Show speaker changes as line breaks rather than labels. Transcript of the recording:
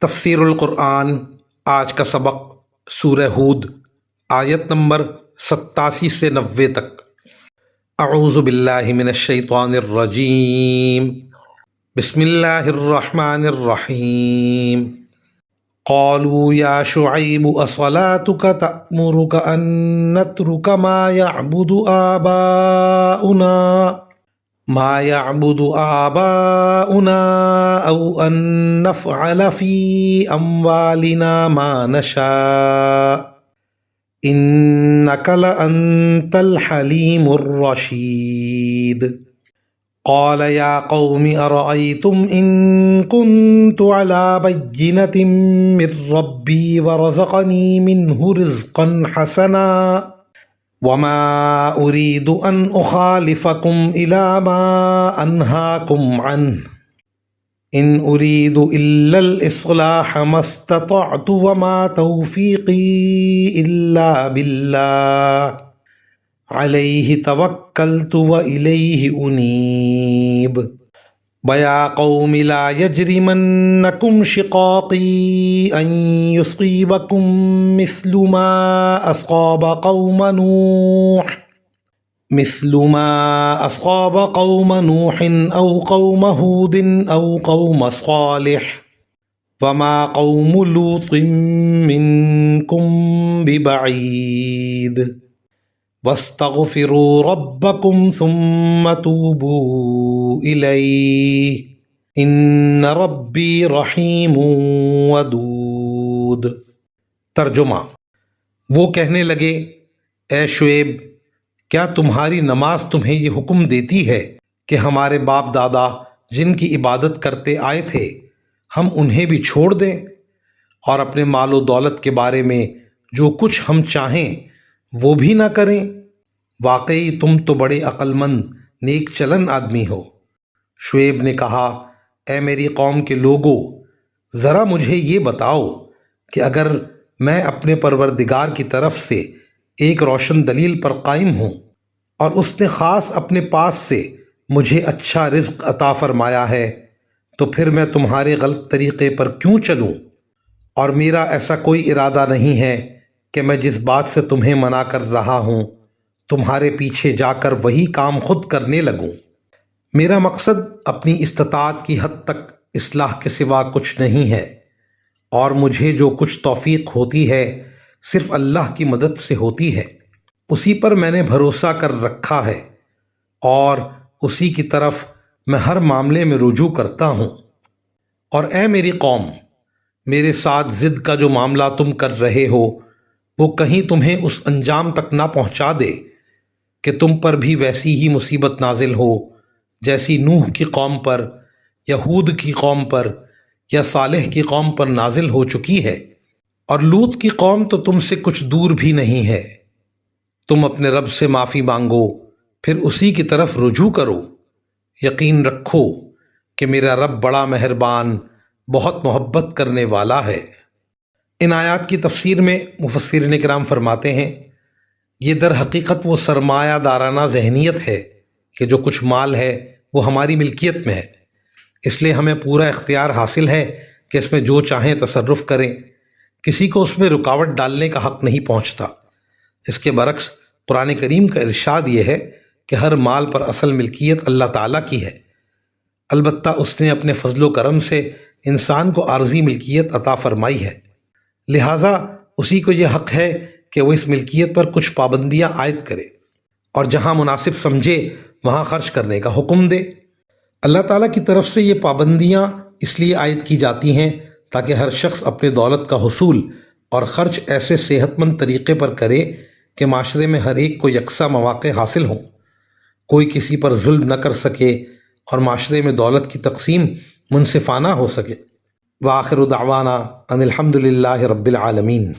تفسیر القرآن آج کا سبق سورہ ہود آیت نمبر 87 سے 90 تک۔ اعوذ باللہ من الشیطان الرجیم، بسم اللہ الرحمن الرحیم۔ قالوا یا شعیب اصلاتک تأمرک ان نترک ما يعبد آباؤنا او ان نفعل فی اموالنا ما نشاء انک لانت الحلیم الرشید۔ قال یا قوم ارأیتم ان کنت علی بینۃ من ربی ورزقنی منہ رزقا حسنا وما اريد ان اخالفكم الى ما انهاكم عنه ان اريد الا الاصلاح ما استطعت وما توفيقي الا بالله عليه توكلت واليه انيب۔ وَيَا قَوْمِ لَا يَجْرِمَنَّكُمْ شِقَاقِي أَن يُصِيبَكُم مِّثْلُ مَا أَصَابَ قَوْمَ نُوحٍ أَوْ قَوْمَ هُودٍ أَوْ قَوْمَ صَالِحٍ وَمَا قَوْمُ لُوطٍ مِّنكُم بِبَعِيدٍ وَاسْتَغْفِرُوا رَبَّكُمْ ثُمَّ تُوبُوا إِلَيْهِ إِنَّ رَبِّي رَحِيمٌ وَدُودٌ۔ ترجمہ: وہ کہنے لگے، اے شعیب، کیا تمہاری نماز تمہیں یہ حکم دیتی ہے کہ ہمارے باپ دادا جن کی عبادت کرتے آئے تھے ہم انہیں بھی چھوڑ دیں اور اپنے مال و دولت کے بارے میں جو کچھ ہم چاہیں وہ بھی نہ کریں؟ واقعی تم تو بڑے عقل مند نیک چلن آدمی ہو۔ شعیب نے کہا، اے میری قوم کے لوگو، ذرا مجھے یہ بتاؤ کہ اگر میں اپنے پروردگار کی طرف سے ایک روشن دلیل پر قائم ہوں اور اس نے خاص اپنے پاس سے مجھے اچھا رزق عطا فرمایا ہے تو پھر میں تمہارے غلط طریقے پر کیوں چلوں؟ اور میرا ایسا کوئی ارادہ نہیں ہے کہ میں جس بات سے تمہیں منع کر رہا ہوں تمہارے پیچھے جا کر وہی کام خود کرنے لگوں۔ میرا مقصد اپنی استطاعت کی حد تک اصلاح کے سوا کچھ نہیں ہے، اور مجھے جو کچھ توفیق ہوتی ہے صرف اللہ کی مدد سے ہوتی ہے۔ اسی پر میں نے بھروسہ کر رکھا ہے اور اسی کی طرف میں ہر معاملے میں رجوع کرتا ہوں۔ اور اے میری قوم، میرے ساتھ ضد کا جو معاملہ تم کر رہے ہو وہ کہیں تمہیں اس انجام تک نہ پہنچا دے کہ تم پر بھی ویسی ہی مصیبت نازل ہو جیسی نوح کی قوم پر یا ہود کی قوم پر یا صالح کی قوم پر نازل ہو چکی ہے۔ اور لوط کی قوم تو تم سے کچھ دور بھی نہیں ہے۔ تم اپنے رب سے معافی مانگو، پھر اسی کی طرف رجوع کرو۔ یقین رکھو کہ میرا رب بڑا مہربان، بہت محبت کرنے والا ہے۔ ان آیات کی تفسیر میں مفسرین کرام فرماتے ہیں، یہ در حقیقت وہ سرمایہ دارانہ ذہنیت ہے کہ جو کچھ مال ہے وہ ہماری ملکیت میں ہے، اس لیے ہمیں پورا اختیار حاصل ہے کہ اس میں جو چاہیں تصرف کریں، کسی کو اس میں رکاوٹ ڈالنے کا حق نہیں پہنچتا۔ اس کے برعکس قرآن کریم کا ارشاد یہ ہے کہ ہر مال پر اصل ملکیت اللہ تعالیٰ کی ہے، البتہ اس نے اپنے فضل و کرم سے انسان کو عارضی ملکیت عطا فرمائی ہے، لہٰذا اسی کو یہ حق ہے کہ وہ اس ملکیت پر کچھ پابندیاں عائد کرے اور جہاں مناسب سمجھے وہاں خرچ کرنے کا حکم دے۔ اللہ تعالیٰ کی طرف سے یہ پابندیاں اس لیے عائد کی جاتی ہیں تاکہ ہر شخص اپنے دولت کا حصول اور خرچ ایسے صحت مند طریقے پر کرے کہ معاشرے میں ہر ایک کو یکساں مواقع حاصل ہوں، کوئی کسی پر ظلم نہ کر سکے اور معاشرے میں دولت کی تقسیم منصفانہ ہو سکے۔ وآخر دعوانا ان الحمد للہ رب العالمین۔